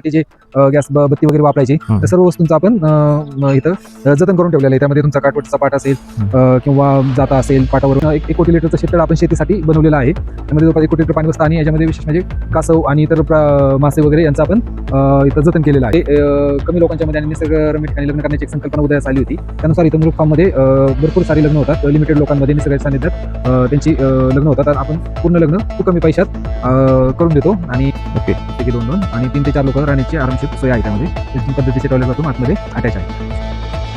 साठी जे गॅस बत्ती वगैरे वापरायची त्या सर्व वस्तूंचं आपण इथं जतन करून ठेवलेलं आहे. त्यामध्ये तुमचा काटवटचा पाट असेल किंवा जाता असेल, पाटावर 1 कोटी लिटरचं शेततळ आपण शेतीसाठी बनवलेलं आहे. त्यामध्ये जवळपास 1 कोटी लिटर पाणी बसतं आणि याच्यामध्ये विशेष म्हणजे कासव आणि इतर मासे वगैरे यांचं आपण इथं जतन केलेलं आहे. कमी लोकांच्या मध्ये आणि निसर्गरम्य ठिकाणी लग्न करण्याची एक संकल्पना उदयास आली होती. त्यानुसार इथं मुलुख फार्म मध्ये भरपूर सारी लग्न होतात. लिमिटेड लोकांमध्ये निसर्गाच्या सानिध्यात त्यांची लग्न होतात. आपण पूर्ण लग्न खूप कमी पैशात करून देतो आणि ओके 2 आणि 3 ते 4 लोक राहण्याची आरामशीर सोय आहे. त्यामध्ये तीन पद्धतीचे टॉयलेट बाथरूम आतमध्ये अटॅच आहे.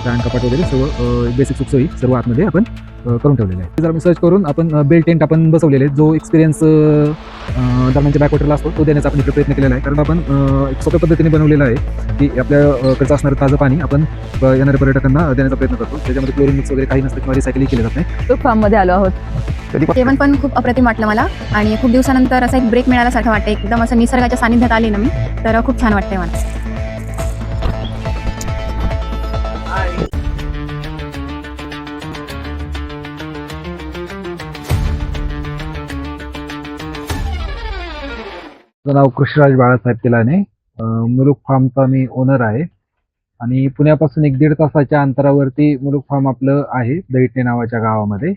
फॅन कपाट वगैरे सर्व बेसिक सुखसोयी सर्व आतमध्ये आपण करून ठेवलेले आहे. जर मी सर्च करून आपण बेल टेंट आपण बसवलेले जो एक्सपिरियन्स दरम्यानच्या बॅकवॉटरला असतो तो देण्याचा आपण इथे प्रयत्न केलेला आहे. कारण आपण एक सोप्या पद्धतीने बनवलेलं आहे की आपल्याकडचं असणारं ताजं पाणी आपण येणाऱ्या पर्यटकांना देण्याचा प्रयत्न करतो. त्याच्यामध्ये क्लोरीन मिक्स वगैरे काही नसतं किंवा रिसायकलिंग केलं जात नाही. फार्म मध्ये आलो आहोत. जेवण पण खूप अप्रतिम वाटलं मला आणि खूप दिवसानंतर असा एक ब्रेक मिळाल्यासारखं वाटतं. एकदम असं निसर्गाच्या सानिध्यात आले ना मी, तर खूप छान वाटतंय मला. माझं नाव कृष्णराज बाळासाहेब पिलाने. मुलुख फार्मचा मी ओनर आहे आणि पुण्यापासून 1-1.5 तासाच्या अंतरावरती मुलुख फार्म आपलं आहे दैठणे नावाच्या गावामध्ये.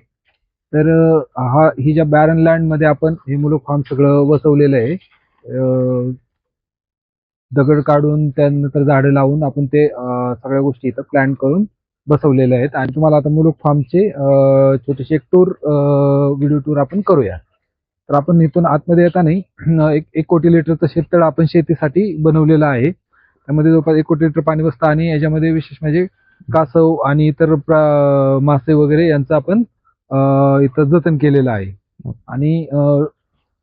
तर ही ज्या बॅरन लँड मध्ये आपण हे मुलुख फार्म सगळं वसवलेलं आहे. दगड काढून त्यानंतर झाडं लावून आपण ते सगळ्या गोष्टी इथं प्लॅन करून बसवलेल्या आहेत. आणि तुम्हाला आता मुलुख फार्मचे छोटीशी एक टूर व्हिडिओ टूर आपण करूया. तर आपण इथून आतमध्ये येताना 1 कोटी लिटरचं शेततळ आपण शेतीसाठी बनवलेलं आहे. त्यामध्ये जवळपास 1 कोटी लिटर पाणी बसतं आणि याच्यामध्ये विशेष म्हणजे कासव आणि इतर मासे वगैरे यांचं आपण इथं जतन केलेलं आहे. आणि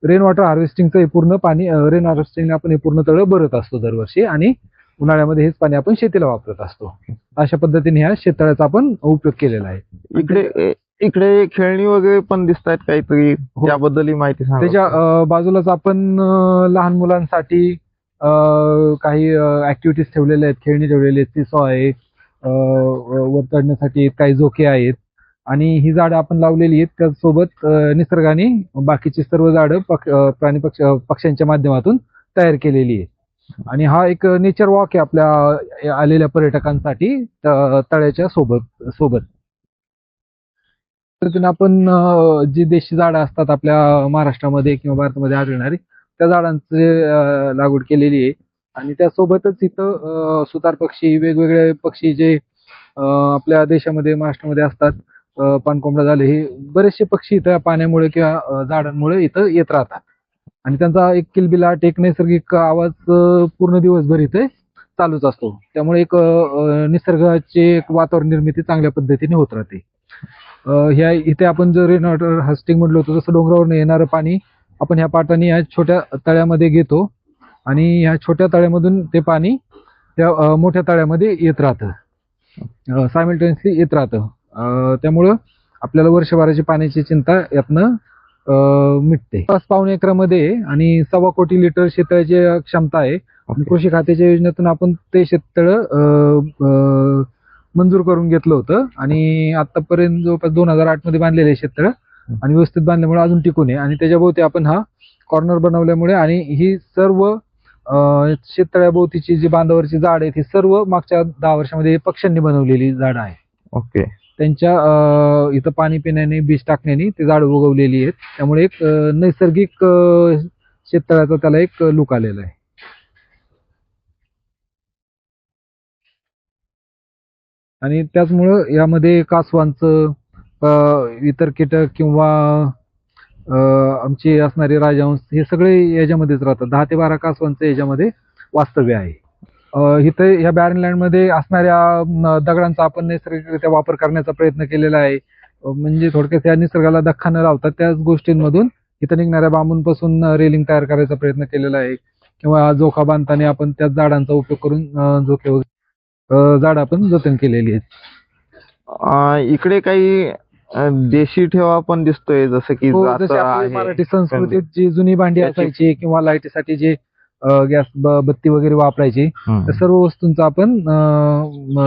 रेन वॉटर हार्वेस्टिंगचं हे पूर्ण पाणी रेन हार्वेस्टिंग आपण हे पूर्ण तळ भरत असतो दरवर्षी आणि उन्हाळ्यामध्ये हेच पाणी आपण शेतीला वापरत असतो. अशा पद्धतीने ह्या शेततळ्याचा आपण उपयोग केलेला आहे. इकडे खेळणी वगैरे पण दिसतात काहीतरी, त्याबद्दल माहिती सांगा. त्याच्या बाजूलाच आपण लहान मुलांसाठी काही ऍक्टिव्हिटीज ठेवलेल्या आहेत. खेळणी ठेवलेली आहेत, सीसॉ आहे, वर चढण्यासाठी काही झोके आहेत आणि ही झाडं आपण लावलेली आहेत. त्यासोबत निसर्गाने बाकीची सर्व झाडं प्राणी पक्ष्यांच्या माध्यमातून तयार केलेली आहे. आणि हा एक नेचर वॉक आहे आपल्या आलेल्या पर्यटकांसाठी तळ्याच्या सोबत. तर आपण जी देशी झाडं असतात आपल्या महाराष्ट्रामध्ये किंवा भारतामध्ये आढळणारी त्या झाडांची लागवड केलेली आहे. आणि त्यासोबतच इथं सुतार पक्षी, वेगवेगळे पक्षी जे आपल्या देशामध्ये महाराष्ट्रामध्ये असतात, पानकोंबडा झाले, हे बरेचसे पक्षी इथं पाण्यामुळे किंवा झाडांमुळे इथं येत राहतात. आणि त्यांचा एक किलबिलाट, एक नैसर्गिक आवाज पूर्ण दिवसभर इथे चालूच असतो. त्यामुळे एक निसर्गाचे एक वातावरण निर्मिती चांगल्या पद्धतीने होत राहते. ह्या इथे आपण जर रेन वॉटर हार्वेस्टिंग म्हटलं होतं तसं डोंगरावरून येणारं पाणी आपण ह्या पाटाने ह्या छोट्या तळ्यामध्ये घेतो आणि ह्या छोट्या तळ्यामधून ते पाणी त्या मोठ्या तळ्यामध्ये येत राहतं, सायमल्टेनियसली येत राहतं. त्यामुळं आपल्याला वर्षभराची पाण्याची चिंता यातनं मिटते. 5.25 एकरामध्ये आणि 1.25 कोटी लिटर शेततळ्याची क्षमता आहे. कृषी खात्याच्या योजनेतून आपण ते शेततळ मंजूर करून घेतलं होतं आणि आतापर्यंत जवळपास 2008 मध्ये बांधलेले शेततळ आणि व्यवस्थित बांधल्यामुळे अजून टिकून आहे. आणि त्याच्याभोवती आपण हा कॉर्नर बनवल्यामुळे आणि ही सर्व शेततळ्याभोवतीची जी बांधावरची झाड आहेत ही सर्व मागच्या 10 वर्षामध्ये पक्ष्यांनी बनवलेली झाडं आहे. ओके. त्यांच्या इथं पाणी पिण्याने, बीज टाकण्याने ते झाडं उगवलेली आहेत. त्यामुळे एक नैसर्गिक शेततळ्याचा त्याला एक लुक आलेला आहे. आणि त्याचमुळं यामध्ये कासवांचं, इतर कीटक किंवा आमचे असणारे राजहंस हे सगळे याच्यामध्येच राहतात. 10 ते 12 कासवांचं याच्यामध्ये वास्तव्य आहे. इथे ह्या बॅरन लँडमध्ये असणाऱ्या दगडांचा आपण नैसर्गिकरित्या वापर करण्याचा प्रयत्न केलेला आहे. म्हणजे थोडक्यात या निसर्गाला धक्का न लावतात त्याच गोष्टींमधून इथं निघणाऱ्या बांबूंपासून रेलिंग तयार करायचा प्रयत्न केलेला आहे. किंवा झोका बांधताना आपण त्याच झाडांचा उपयोग करून झोके वगैरे झाडं आपण जतन केलेली आहेत. इकडे काही देशी ठेवा पण दिसतोय, जसं की मराठी संस्कृतीत जी जुनी भांडी असायची किंवा लाईटीसाठी जे गॅस बत्ती वगैरे वापरायची त्या सर्व वस्तूंचं आपण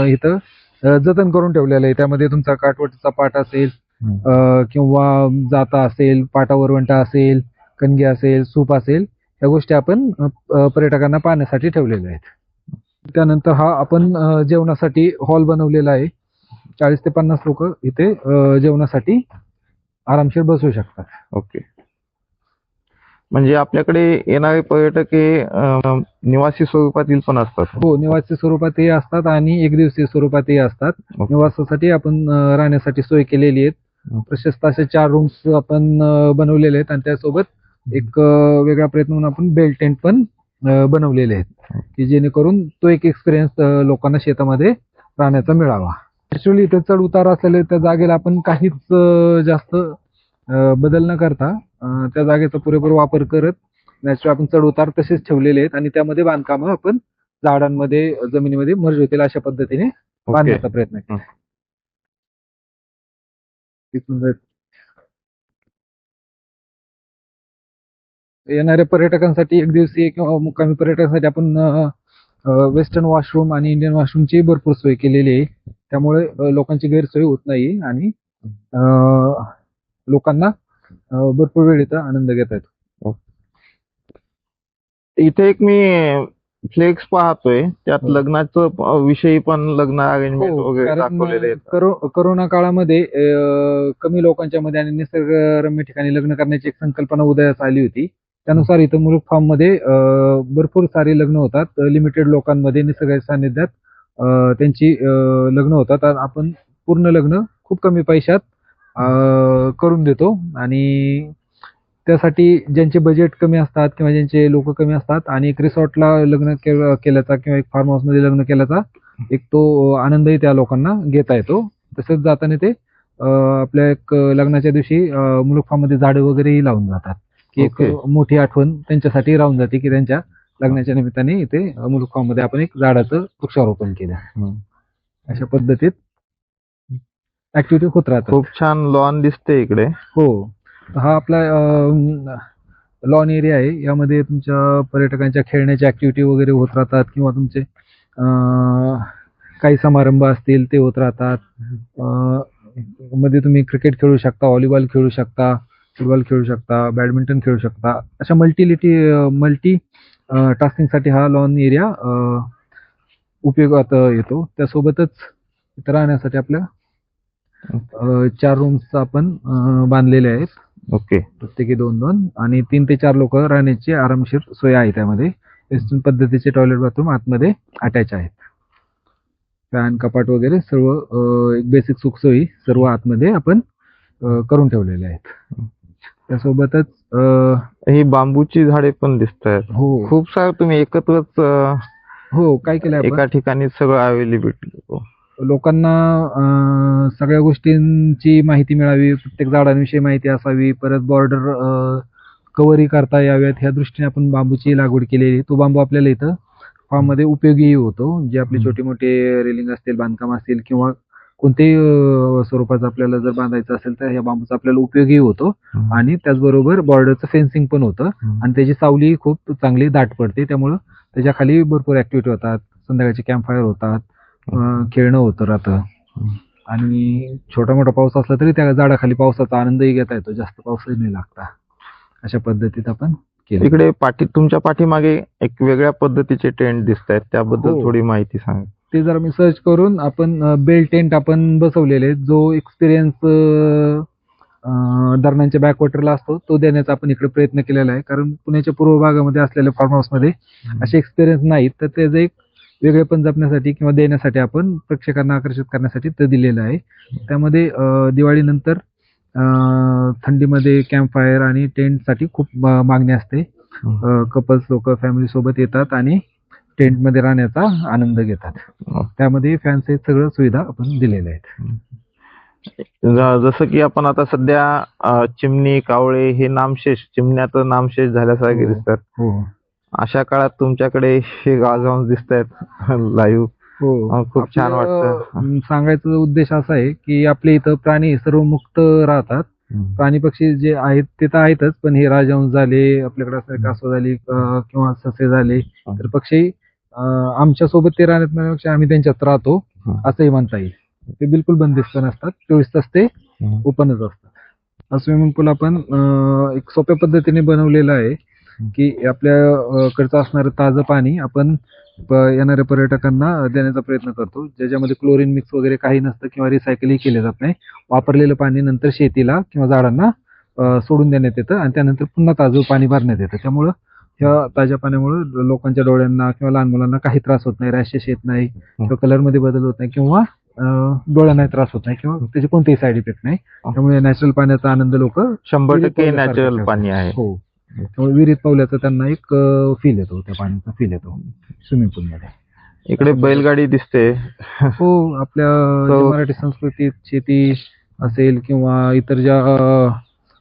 इथं जतन करून ठेवलेलं आहे. त्यामध्ये तुमचा काटवटचा पाट असेल किंवा जाता असेल, पाटा वरवंटा असेल, कणगी असेल, सूप असेल, ह्या गोष्टी आपण पर्यटकांना पाहण्यासाठी ठेवलेल्या आहेत. त्यानंतर हा आपण जेवणासाठी हॉल बनवलेला आहे. 40 ते 50 लोक इथे जेवणासाठी आरामशीर बसू शकतात. ओके. म्हणजे आपल्याकडे येणारे पर्यटक हे निवासी स्वरूपातील पण असतात. हो, निवासी स्वरूपातही असतात आणि एक दिवसीय स्वरूपातही असतात. ओके. निवासासाठी आपण राहण्यासाठी सोय केलेली आहेत. प्रशस्त असे 4 रूम्स आपण बनवलेले आहेत आणि त्यासोबत एक वेगळा प्रयत्न म्हणून आपण बेल टेंट पण बनवलेले आहेत की जेणेकरून तो एक एक्सपिरियन्स लोकांना शेतामध्ये राहण्याचा मिळावा. ऍक्च्युअली इथे चढ उतार असलेले त्या जागेला आपण काहीच जास्त बदल न करता त्या जागेचा पुरेपूर वापर करत नॅचरल आपण चढ उतार तसेच ठेवलेले आहेत आणि त्यामध्ये बांधकामं आपण झाडांमध्ये जमिनीमध्ये मर्ज होतील अशा पद्धतीने बांधण्याचा प्रयत्न केला. येणाऱ्या पर्यटकांसाठी एक दिवसीय किंवा मुक्कामी पर्यटकांसाठी आपण वेस्टर्न वॉशरूम आणि इंडियन वॉशरूमची भरपूर सोय केलेली आहे. त्यामुळे लोकांची गैरसोय होत नाही आणि लोकांना भरपूर वेळ इथं आनंद घेता येतो. इथे एक मी फ्लेक्स पाहतोय त्यात लग्नाचं विषयी पण लग्न अरेंजमेंट वगैरे दाखवलेले आहेत. करोना काळामध्ये कमी लोकांच्या मध्ये आणि निसर्गरम्य ठिकाणी लग्न करण्याची एक संकल्पना उदयास आली होती. त्यानुसार इथं मुलुक फार्म मध्ये भरपूर सारी लग्न होतात. लिमिटेड लोकांमध्ये निसर्गाच्या सानिध्यात त्यांची लग्न होतात. आपण पूर्ण लग्न खूप कमी पैशात करून देतो आणि त्यासाठी ज्यांचे बजेट कमी असतात किंवा ज्यांचे लोक कमी असतात आणि एक रिसॉर्टला लग्न केल्याचा किंवा एक फार्म हाऊस मध्ये लग्न केल्याचा एक तो आनंदही त्या लोकांना घेता येतो. तसेच जाताना ते आपल्या एक लग्नाच्या दिवशी मुलुक फार्म मध्ये झाडं वगैरेही लावून जातात की एक मोठी आठवण त्यांच्यासाठी राहून जाते की त्यांच्या लग्नाच्या निमित्ताने इथे मुलुक फार्म मध्ये आपण एक झाडाचं वृक्षारोपण केलं. अशा पद्धतीत ऍक्टिव्हिटी होत राहतात. खूप छान लॉन दिसते इकडे. हो, हा आपला लॉन एरिया आहे. यामध्ये तुमच्या पर्यटकांच्या खेळण्याच्या ऍक्टिव्हिटी वगैरे होत राहतात किंवा तुमचे काही समारंभ असतील ते होत राहतात. मध्ये तुम्ही क्रिकेट खेळू शकता, व्हॉलीबॉल खेळू शकता, फुटबॉल खेळू शकता, बॅडमिंटन खेळू शकता. अशा मल्टी टास्किंगसाठी हा लॉन एरिया उपयोगात येतो. त्यासोबतच इथं राहण्यासाठी आपल्या 4 रूम्स आपण बांधलेले आहेत. ओके. प्रत्येकी 2-2 आणि 3 ते 4 लोक राहण्याची आरामशीर सोय आहे. त्यामध्ये वेस्टर्न पद्धतीचे टॉयलेट बाथरूम आतमध्ये अटॅच आहेत. फॅन कपाट वगैरे सर्व एक बेसिक सुखसोयी सर्व आतमध्ये आपण करून ठेवलेले आहेत. त्यासोबतच ही बांबूची झाडे पण दिसत आहेत. हो, खूप सारं तुम्ही एकत्रच हो काय केलंय आपण एका ठिकाणी सगळं अवेलेबिलिटी लोकांना सगळ्या गोष्टींची माहिती मिळावी, प्रत्येक झाडांविषयी माहिती असावी, परत बॉर्डर कव्हरही करता याव्यात ह्या दृष्टीने आपण बांबूची लागवड केलेली. तो बांबू आपल्याला इथं फार्म मध्ये उपयोगीही होतो. जे आपले छोटे मोठे रेलिंग असतील, बांधकाम असतील किंवा कोणत्याही स्वरूपाचं आपल्याला जर बांधायचं असेल तर ह्या बांबूचा आपल्याला उपयोगही होतो आणि त्याचबरोबर बॉर्डरचं फेन्सिंग पण होतं आणि त्याची सावली खूप चांगली दाट पडते. त्यामुळं त्याच्या खाली भरपूर ऍक्टिव्हिटी होतात. संध्याकाळचे कॅम्प फायर होतात, खेळणं होतं राहतं आणि छोटा मोठा पाऊस असला तरी त्या झाडाखाली पावसाचा आनंदही घेता येतो. जास्त पाऊसही नाही लागता. अशा पद्धतीत आपण केलं. इकडे तुमच्या पाठीमागे एक वेगळ्या पद्धतीचे टेंट दिसत आहेत, त्याबद्दल थोडी माहिती सांगा. ते जर मी सर्च करून आपण बेल टेंट आपण बसवलेले, जो एक्सपिरियन्स दरम्यानच्या बॅकवॉटरला असतो तो देण्याचा आपण इकडे प्रयत्न केलेला आहे. कारण पुण्याच्या पूर्व भागामध्ये असलेल्या फार्म हाऊसमध्ये असे एक्सपिरियन्स नाहीत, तर त्याचं एक वेगळेपण जपण्यासाठी किंवा देण्यासाठी आपण प्रेक्षकांना आकर्षित करण्यासाठी ते दिलेलं आहे. त्यामध्ये दिवाळीनंतर थंडीमध्ये कॅम्प फायर आणि टेंटसाठी खूप मागणी असते. कपल्स लोक फॅमिली सोबत येतात आणि टेंटमध्ये राहण्याचा आनंद घेतात. त्यामध्ये फॅन्स हे सगळं सुविधा आपण दिलेल्या आहेत. जसं की आपण आता सध्या चिमणी, कावळे हे नामशेष, चिमण्याचं नामशेष झाल्यासारखे दिसतात. अशा काळात तुमच्याकडे हे गाजाऊन दिसत आहेत लाईव्ह. हो, खूप छान वाटतं. सांगायचा उद्देश असा आहे की आपल्या इथं प्राणी सर्व मुक्त राहतात. प्राणी पक्षी जे आहेत ते तर आहेतच, पण हे राजहंस झाले, आपल्याकडे कासव झाली किंवा ससे झाले, तर पक्षी आमच्या सोबत ते राहण्यात आम्ही त्यांच्यात राहतो असंही म्हणता येईल. ते बिलकुल बंदिस्त नसतात, 24 तास ते ओपनच असतात. हा स्विमिंग पूल आपण एक सोप्या पद्धतीने बनवलेला आहे. की आपल्या कडचं असणारं ताजं पाणी आपण येणाऱ्या पर्यटकांना देण्याचा प्रयत्न करतो, ज्याच्यामध्ये क्लोरीन मिक्स वगैरे काही नसतं किंवा रिसायकलही केले जात नाही. वापरलेलं पाणी नंतर शेतीला किंवा झाडांना सोडून देण्यात येतं आणि त्यानंतर पुन्हा ताजं पाणी भरण्यात येतं. त्यामुळं ह्या ताज्या पाण्यामुळे लोकांच्या डोळ्यांना किंवा लहान मुलांना काही त्रास होत नाही, रॅशेस येत नाही किंवा कलरमध्ये बदल होत नाही किंवा डोळ्यांना त्रास होत नाही किंवा त्याचे कोणतेही साईड इफेक्ट नाही. त्यामुळे नॅचरल पाण्याचा आनंद लोक 100% नॅचरल पाणी आहे. हो, त्यामुळे विहिरीत पावल्याचा त्यांना एक फील येतो, त्या पाण्याचा फील येतो स्विमिंग पूलमध्ये. इकडे बैलगाडी दिसते. हो, आपल्या ज्या मराठी संस्कृतीत शेती असेल किंवा इतर ज्या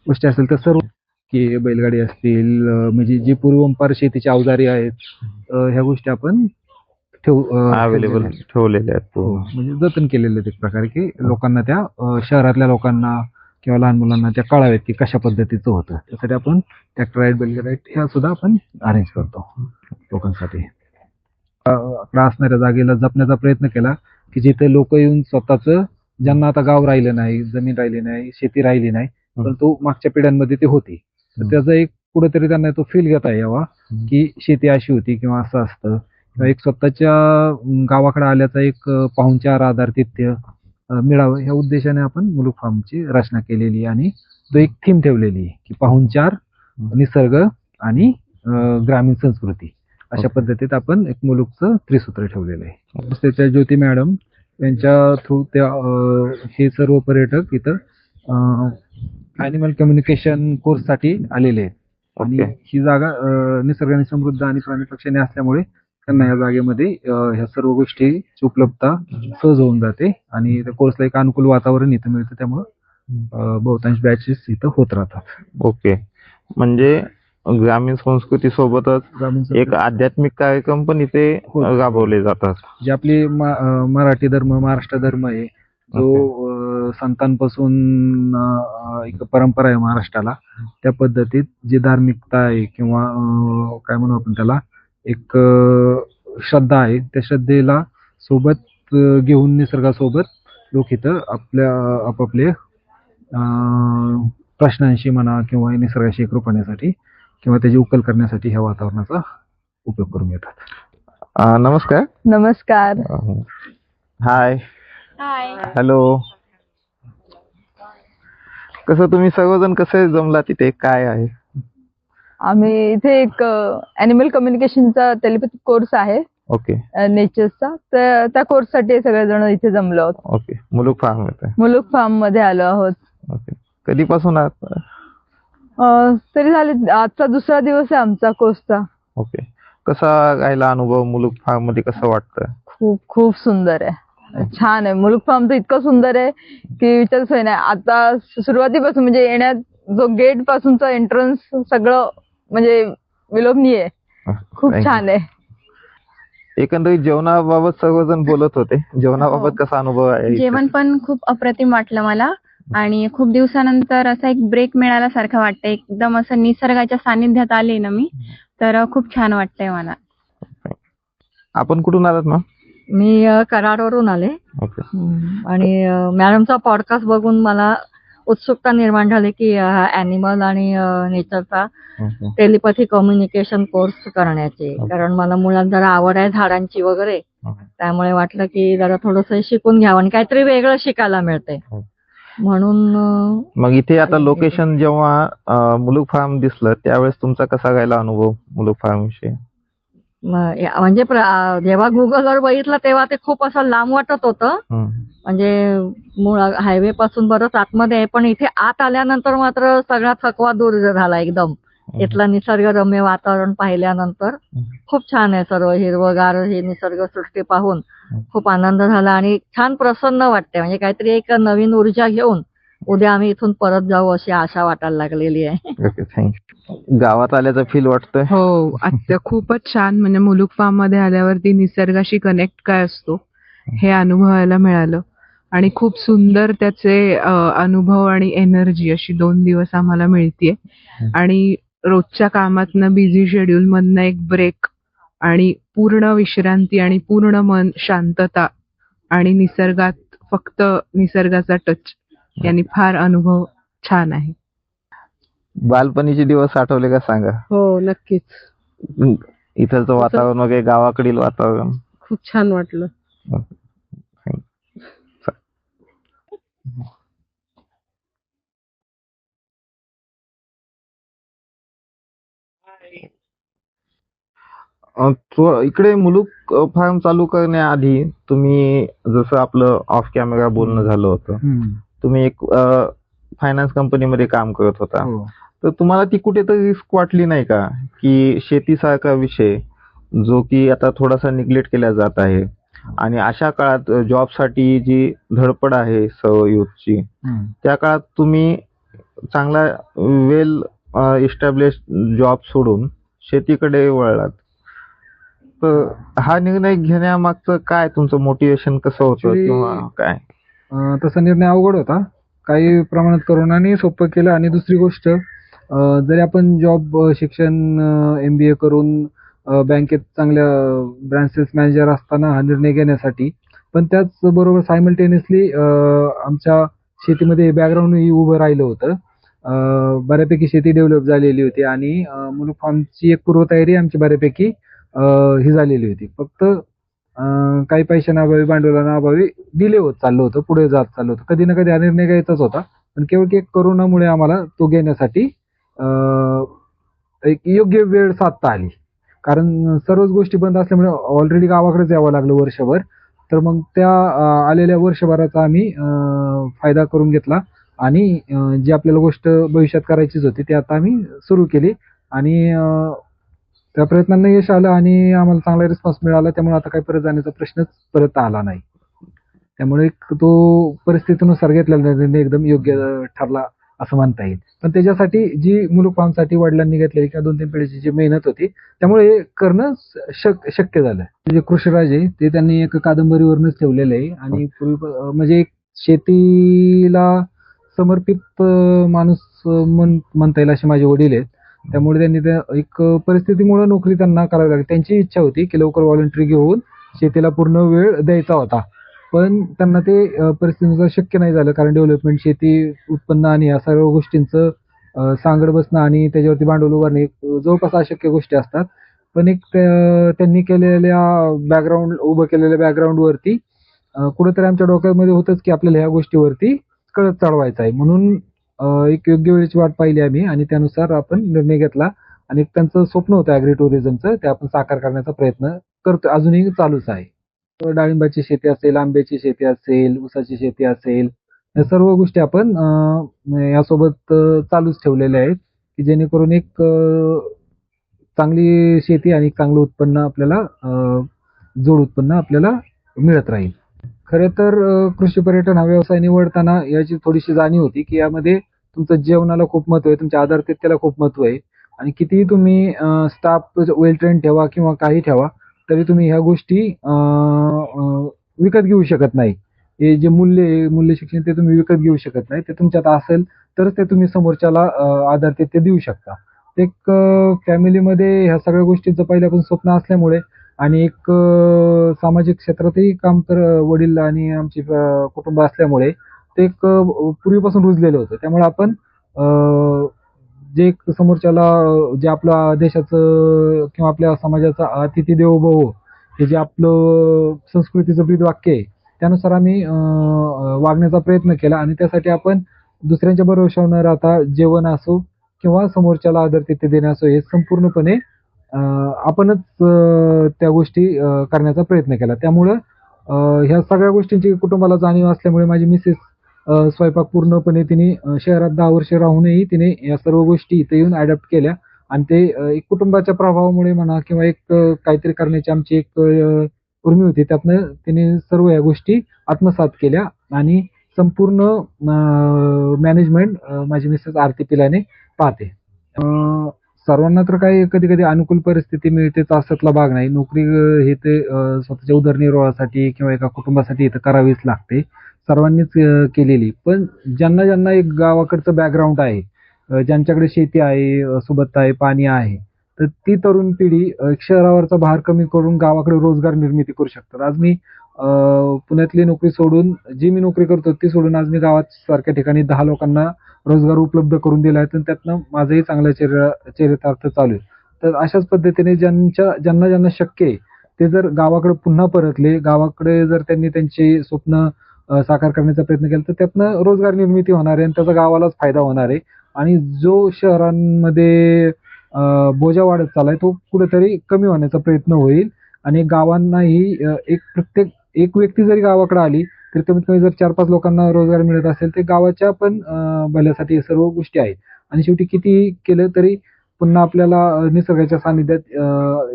गोष्टी असेल त्या सर्व, की बैलगाडी असतील, म्हणजे जी पूर्वंपार शेतीची अवजारी आहेत, ह्या गोष्टी आपण अवेलेबल ठेवलेले आहेत. हो, म्हणजे जतन केलेले आहेत एक प्रकारे, की लोकांना त्या शहरातल्या लोकांना किंवा लहान मुलांना त्या कळाव्यात की कशा पद्धतीचं होतं. त्यासाठी आपण ट्रॅक्टर राईड, बैलगाडी राईड ह्या सुद्धा आपण अरेंज करतो लोकांसाठी. असणाऱ्या जागेला जपण्याचा प्रयत्न केला की जिथे लोक येऊन स्वतःचं, ज्यांना आता गाव राहिलं नाही, जमीन राहिली नाही, शेती राहिली नाही, परंतु मागच्या पिढ्यांमध्ये ते होती, तर त्याचा एक कुठेतरी त्यांना तो फील घेता यावा की शेती अशी होती किंवा असं असतं, किंवा एक स्वतःच्या गावाकडे आल्याचा एक पाहुणचार, आधारतिथ्य मिळावं ह्या उद्देशाने आपण मुलुक फार्मची रचना केलेली आणि तो एक थीम ठेवलेली आहे की पाहुणचार, निसर्ग आणि ग्रामीण संस्कृती अशा पद्धतीत आपण एक मुलुकचं त्रिसूत्र ठेवलेलं आहे. त्याच्या ज्योती मॅडम यांच्या थ्रू त्या हे सर्व पर्यटक इथं ॲनिमल कम्युनिकेशन कोर्ससाठी आलेले आहेत आणि ही जागा निसर्गाने समृद्ध आणि प्राणी पक्षाने असल्यामुळे त्यांना या जागेमध्ये ह्या सर्व गोष्टीची उपलब्धता सहज होऊन जाते आणि त्या कोर्सला एक अनुकूल वातावरण इथं मिळतं. त्यामुळं बहुतांश बॅचेस इथं होत राहतात. ओके, म्हणजे ग्रामीण संस्कृती सोबतच एक आध्यात्मिक कार्यक्रम पण इथे राबवले जातात. जे आपली मराठी धर्म, महाराष्ट्र धर्म आहे, जो संतांपासून एक परंपरा आहे महाराष्ट्राला, त्या पद्धतीत जी धार्मिकता आहे किंवा काय म्हणू आपण त्याला, एक श्रद्धा आहे, त्या श्रद्धेला सोबत घेऊन निसर्गासोबत लोक इथं आपल्या आपापले प्रश्नांशी म्हणा किंवा निसर्गाशी एकरूप होण्यासाठी किंवा त्याची उकल करण्यासाठी ह्या वातावरणाचा उपयोग करून घेतात. नमस्कार. नमस्कार. हाय. हॅलो. कसं तुम्ही सर्वजण कसे जमला तिथे, काय आहे? आम्ही इथे एक ॲनिमल कम्युनिकेशनचा टेलिपॅथिक कोर्स आहे. ओके. नेचर्सचा, तर त्या कोर्ससाठी सगळेजण इथे जमलो आहोत. ओके. मुलुक फार्म मध्ये. मुलुक फार्म मध्ये आलो आहोत. ओके. कधीपासून आहात? तरी झाले, आजचा दुसरा दिवस आहे आमचा कोर्सचा. ओके. कसा राहिला अनुभव मुलुक फार्म मध्ये, कसं वाटतं? खूप खूप सुंदर आहे, छान आहे. मुलुक फार्म तर इतकं सुंदर आहे की विचारच सोय नाही. आता सुरुवातीपासून म्हणजे येण्यात जो गेट पासूनचा एंट्रन्स सगळं म्हणजे विलोभनीय आहे, खूप छान आहे. एकंदरीत जेवणाबाबत सर्वजण बोलत होते, जेवणाबाबत कसा अनुभव आहे? जेवण पण खूप अप्रतिम वाटलं मला आणि खूप दिवसानंतर असा एक ब्रेक मिळाल्यासारखं वाटतंय. एकदम असं निसर्गाच्या सानिध्यात आले ना मी, तर खूप छान वाटतंय मला. आपण कुठून आलात मॅम? मी कराडवरून आले. ओके. आणि मॅडमचा पॉडकास्ट बघून मला उत्सुकता निर्माण झाली की ॲनिमल आणि नेचरचा टेलिपॅथी कम्युनिकेशन कोर्स करण्याची, कारण मला मुलांना जरा आवड आहे झाडांची वगैरे, त्यामुळे वाटलं की जरा थोडंसं शिकून घ्यावं आणि काहीतरी वेगळं शिकायला मिळतंय म्हणून. मग इथे आता लोकेशन जेव्हा मुलुक फार्म दिसलं त्यावेळेस तुमचा कसा राहिला अनुभव मुलुक फार्म विषयी? म्हणजे जेव्हा गुगलवर बघितलं तेव्हा ते खूप असं लांब वाटत होतं, म्हणजे मूळ हायवे पासून बरंच आतमध्ये आहे, पण इथे आत आल्यानंतर मात्र सगळा थकवा दूर झाला एकदम. इथलं निसर्गरम्य वातावरण पाहिल्यानंतर खूप छान आहे, सर्व हिरवगार हे निसर्गसृष्टी पाहून खूप आनंद झाला आणि छान प्रसन्न वाटते. म्हणजे काहीतरी एक नवीन ऊर्जा घेऊन उद्या आम्ही इथून परत जाऊ अशी आशा वाटायला लागलेली आहे. Okay, thank you. गावात आल्याचा फील वाटतोय? हो, आता खूपच छान. म्हणजे मुलुक फार्म मध्ये आल्यावरती निसर्गाशी कनेक्ट काय असतो हे अनुभवायला मिळालं आणि खूप सुंदर त्याचे अनुभव आणि एनर्जी अशी 2 दिवस आम्हाला मिळतीये. आणि रोजच्या कामातनं, बिझी शेड्यूल मधनं एक ब्रेक आणि पूर्ण विश्रांती आणि पूर्ण मन शांतता आणि निसर्गात फक्त निसर्गाचा टच यांनी फार अनुभव छान आहे. बालपणीचे दिवस आठवले का सांगा? हो नक्कीच. इथलचं वातावरण वगैरे, गावाकडील वातावरण. खूप छान वाटलं. इकडे मुलुक फार्म चालू करण्याआधी तुम्ही, जसं आपलं ऑफ कॅमेरा बोलणं झालं होतं, तुम्ही एक फायनान्स कंपनीमध्ये काम करत होता. हो. तर तुम्हाला ती कुठेतरी रिस्क वाटली नाही का, की शेतीसारखा विषय जो की आता थोडासा निग्लेक्ट केला जात आहे, आणि अशा काळात जॉबसाठी जी धडपड आहे सर्व युथची, त्या काळात तुम्ही चांगला वेल इस्टॅब्लिश जॉब सोडून शेतीकडे वळलात. तर हा निर्णय घेण्यामागचं काय तुमचं मोटिवेशन कसं होतं, Actually, किंवा काय? तसा निर्णय अवघड होता. काही प्रमाणात करोनाने सोपं केलं. आणि दुसरी गोष्ट, जरी आपण जॉब शिक्षण MBA करून बँकेत चांगल्या ब्रांच सेल्स मॅनेजर असताना हा निर्णय घेण्यासाठी, पण त्याचबरोबर सायमल्टेनियसली आमच्या शेतीमध्ये बॅकग्राऊंडही उभं राहिलं होतं. बऱ्यापैकी शेती डेव्हलप झालेली होती आणि मुलुक फार्मची एक पूर्वतयारी आमची बऱ्यापैकी ही झालेली होती. फक्त काही पैशांअभावी, भांडवलांअभावी डिले होत चाललं होतं, पुढे जात चाललं होतं. कधी ना कधी हा निर्णय घ्यायचाच होता, पण केवळ एक करोनामुळे आम्हाला तो घेण्यासाठी एक योग्य वेळ साधता आली. कारण सर्वच गोष्टी बंद असल्यामुळे ऑलरेडी गावाकडेच यावं लागलं वर्षभर. तर मग त्या आलेल्या वर्षभराचा आम्ही फायदा करून घेतला आणि जी आपल्याला गोष्ट भविष्यात करायचीच होती ती आता आम्ही सुरू केली. आणि त्या प्रयत्नांना यश आलं आणि आम्हाला चांगला रिस्पॉन्स मिळाला. त्यामुळे आता काही परत जाण्याचा प्रश्नच परत आला नाही. त्यामुळे तो परिस्थितीनुसार घेतलेला निर्णय एकदम योग्य ठरला असं म्हणता येईल. पण त्याच्यासाठी जी मुलुक फार्मसाठी वडिलांनी घेतलेली किंवा 2-3 पिढीची जी मेहनत होती, त्यामुळे हे करणं शक्य झालं. जे कृषीराज आहे ते त्यांनी एक कादंबरीवरूनच ठेवलेलं आहे. आणि पूर्वी म्हणजे एक शेतीला समर्पित माणूस म्हणता येईल असे माझे वडील आहेत. त्यामुळे त्यांनी एक परिस्थितीमुळे नोकरी त्यांना करावी लागली. त्यांची इच्छा होती की लवकर व्हॉलंटरी घेऊन शेतीला पूर्ण वेळ द्यायचा होता, पण त्यांना ते परिस्थितीनुसार शक्य नाही झालं. कारण डेव्हलपमेंट, शेती उत्पन्न आणि या सर्व गोष्टींचं सांगड बसणं आणि त्याच्यावरती भांडवल उभारणे जवळपास अशक्य गोष्टी असतात. पण एक त्यांनी उभं केलेल्या बॅकग्राऊंडवरती कुठेतरी आमच्या डोक्यामध्ये होतंच की आपल्याला ह्या गोष्टीवरती कळत चढवायचं आहे. म्हणून एक योग्य वेळेची वाट पाहिली आम्ही आणि त्यानुसार आपण निर्णय घेतला. आणि त्यांचं स्वप्न होतं ॲग्री टुरिझमचं, ते आपण साकार करण्याचा प्रयत्न करतो, अजूनही चालूच आहे. डाळिंबाची शेती असेल, आंब्याची शेती असेल, ऊसाची शेती असेल, या सर्व गोष्टी आपण यासोबत चालूच ठेवलेल्या आहेत की जेणेकरून एक चांगली शेती आणि चांगलं उत्पन्न आपल्याला, जोड उत्पन्न आपल्याला मिळत राहील. खरं तर कृषी पर्यटन हा व्यवसाय निवडताना याची थोडीशी जाणीव होती की यामध्ये तुमचं जेवणाला खूप महत्व आहे, तुमच्या आधारतेला खूप महत्व आहे. आणि कितीही तुम्ही स्टाफ वेल ट्रेन ठेवा किंवा काही ठेवा, तरी तुम्ही ह्या गोष्टी विकत घेऊ शकत नाही. हे जे मूल्य शिक्षण ते तुम्ही विकत घेऊ शकत नाही. ते तुमच्यात असेल तरच ते तुम्ही समोरच्याला आधारते देऊ शकता. एक फॅमिलीमध्ये ह्या सगळ्या गोष्टींचं पहिल्यापासून स्वप्न असल्यामुळे आणि एक सामाजिक क्षेत्रातही काम वडील आणि आमचे कुटुंब असल्यामुळे ते एक पूर्वीपासून रुजलेलं होतं. त्यामुळे आपण जे एक समोरच्याला जे आपल्या देशाचं किंवा आपल्या समाजाचा अतिथी देवो भव हे जे आपलं संस्कृतीचं ब्रीदवाक्य आहे, त्यानुसार आम्ही वागण्याचा प्रयत्न केला. आणि त्यासाठी आपण दुसऱ्यांच्या भरोशावर न राहता जेवण असो किंवा समोरच्याला आदरातिथ्य देणे असो, हे संपूर्णपणे आपणच त्या गोष्टी करण्याचा प्रयत्न केला. त्यामुळं ह्या सगळ्या गोष्टींची कुटुंबाला जाणीव असल्यामुळे माझी मिसेस स्वयंपाक पूर्णपणे तिने शहरात 10 वर्ष राहूनही तिने या सर्व गोष्टी इथे येऊन अडॅप्ट केल्या. आणि ते एक कुटुंबाच्या प्रभावामुळे म्हणा किंवा एक काहीतरी करण्याची आमची एक उर्मी होती, त्यातनं तिने सर्व या गोष्टी आत्मसात केल्या. आणि संपूर्ण मॅनेजमेंट माझी मिसेस आरती पिलाने पाहते. सर्वांना तर काही कधी कधी अनुकूल परिस्थिती मिळतेच असातला भाग नाही. नोकरी हे ते स्वतःच्या उदरनिर्वाहासाठी किंवा एका कुटुंबासाठी इथं करावीच लागते, सर्वांनीच केलेली. पण ज्यांना ज्यांना एक गावाकडचं बॅकग्राऊंड आहे, ज्यांच्याकडे शेती आहे, सुबत्ता आहे, पाणी आहे, तर ती तरुण पिढी शहरावरचा भार कमी करून गावाकडे रोजगार निर्मिती करू शकतात. आज मी पुण्यातली नोकरी सोडून, जी मी नोकरी करतो ती सोडून आज मी गावात सारख्या ठिकाणी 10 लोकांना रोजगार उपलब्ध करून दिला आहे, तर त्यातनं माझंही चांगलं चरितार्थ चालू आहे. तर अशाच पद्धतीने ज्यांना ज्यांना शक्य आहे ते जर गावाकडे पुन्हा परतले, गावाकडे जर त्यांनी त्यांची स्वप्न साकार करण्याचा प्रयत्न केला, तर त्यातनं रोजगार निर्मिती होणार आहे आणि त्याचा गावालाच फायदा होणार आहे. आणि जो शहरांमध्ये बोजा वाढत चाललाय तो कुठेतरी कमी होण्याचा प्रयत्न होईल. आणि गावांनाही प्रत्येक एक व्यक्ती जरी गावाकडे आली तर कमीत कमी जर 4-5 लोकांना रोजगार मिळत असेल तर गावाच्या पण भल्यासाठी हे सर्व गोष्टी आहेत. आणि शेवटी किती केलं तरी पुन्हा आपल्याला निसर्गाच्या सानिध्यात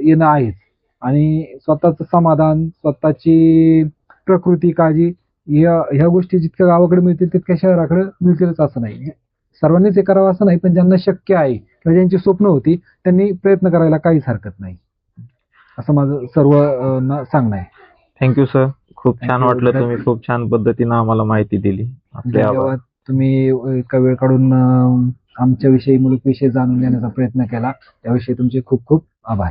येणं आहेच. आणि स्वतःचं समाधान, स्वतःची प्रकृती काळजी ह्या गोष्टी जितक्या गावाकडे मिळतील तितक्या शहराकडे मिळतीलच असं नाही. सर्वांनीच हे करावं असं नाही, पण ज्यांना शक्य आहे किंवा ज्यांची स्वप्न होती त्यांनी प्रयत्न करायला काहीच हरकत नाही, असं माझं सर्वांना सांगणं आहे. थँक्यू सर, खूप छान Thank you. वाटलं, तुम्ही खूप छान पद्धतीनं आम्हाला माहिती दिली. आपले आभार. धन्यवाद. तुम्ही इतका वेळ काढून आमच्याविषयी, मुलुकविषयी जाणून घेण्याचा प्रयत्न केला, त्याविषयी तुमचे खूप खूप आभार.